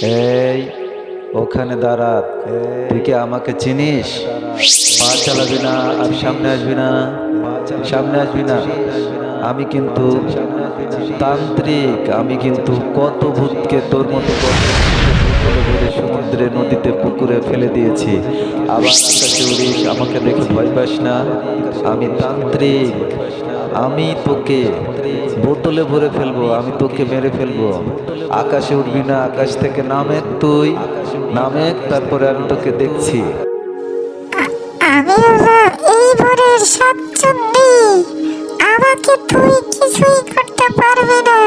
এই ওখানে দাঁড়া, তুই কি আমাকে চিনিস? পা চালাবি না আর সামনে আসবি না, সামনে আসবি না। আমি কিন্তু তান্ত্রিক, আমি কিন্তু কত ভূতকে তোর মতো সমুদ্রে নদীতে পুকুরে ফেলে দিয়েছি। আবার আকাশে উড়িস, আমাকে দেখে ভয় পাস না। আমি তান্ত্রিক, আমি তোকে বোতলে ভরে ফেলবো, আমি তোকে মেরে ফেলবো। আকাশে উঠবি না, আকাশ থেকে নামে, তুই নামে, তারপরে আমি তোকে দেখছি। আমি এই ভোরের সাতচন্ডী, আমাকে তুই কিছুই করতে পারবি না।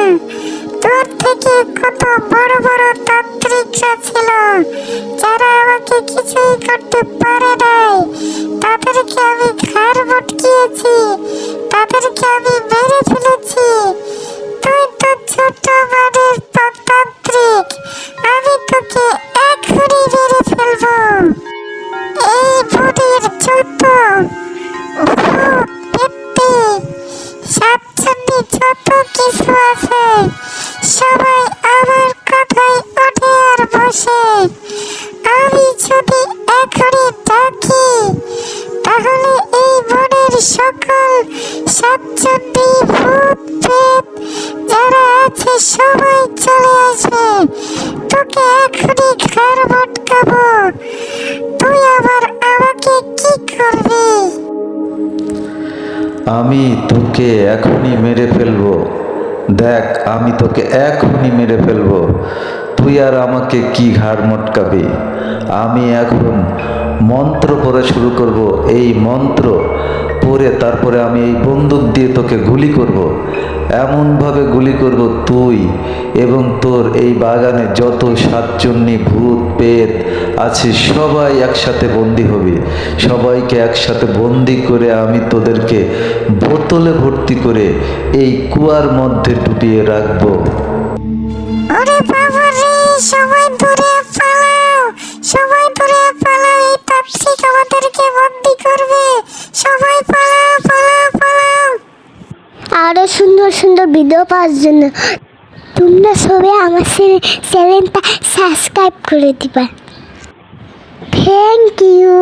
তোর থেকে কত বড় বড় তান্ত্রিকরা ছিল, যারা আমাকে কিছুই করতে পারে নাই। তাদেরকে আমি ঘাড় মটকিয়েছি, তাদেরকে আমি মেরে ফেলেছি। তুই তো ছোট মানের তান্ত্রিক, আমি তোকে এখনই মেরে ফেলবো। এই ভূতের যত ভূত পেত্তি সাতচন্ডী যত কিছু আছে, সবাই আমার কথায় ওঠে আর বসে। আমি যদি এখনই ডাকি, তাহলে এই বনের সকল সাতচন্ডী ভূত প্রেত যারা আছে সবাই চলে আসবে। তোকে এখনই ঘাড় মটকাবো। তুই আবার আমাকে কি করবি? আমি তোকে এখনই মেরে ফেলবো। দেখ, আমি তোকে এখনই মেরে ফেলবো। তুই আর আমাকে কি ঘাড় মটকাবি? আমি এখন মন্ত্র পড়া শুরু করব। এই মন্ত্র পড়ে তারপরে আমি এই বন্দুক দিয়ে তোকে গুলি করব। এমনভাবে গুলি করব, তুই এবং তোর এই বাগানে যত সাতচন্ডী ভূত পেত আছে সবাই একসাথে বন্দি হবে। সবাইকে একসাথে বন্দি করে আমি তোদেরকে বোতলে ভর্তি করে এই কুয়ার মধ্যে ডুবিয়ে রাখবো। ওরে বাবা রে, সবাই দূরে পালাও, সবাই দূরে পালাও, এই তান্ত্রিক আমাদেরকে বন্দি করবে। সবাই পালাও, পালাও, পালাও। আরো সুন্দর সুন্দর ভিডিও পাওয়ার জন্য তোমরা সবাই আমার চ্যানেলটা সাবস্ক্রাইব করে দিবা। Thank you.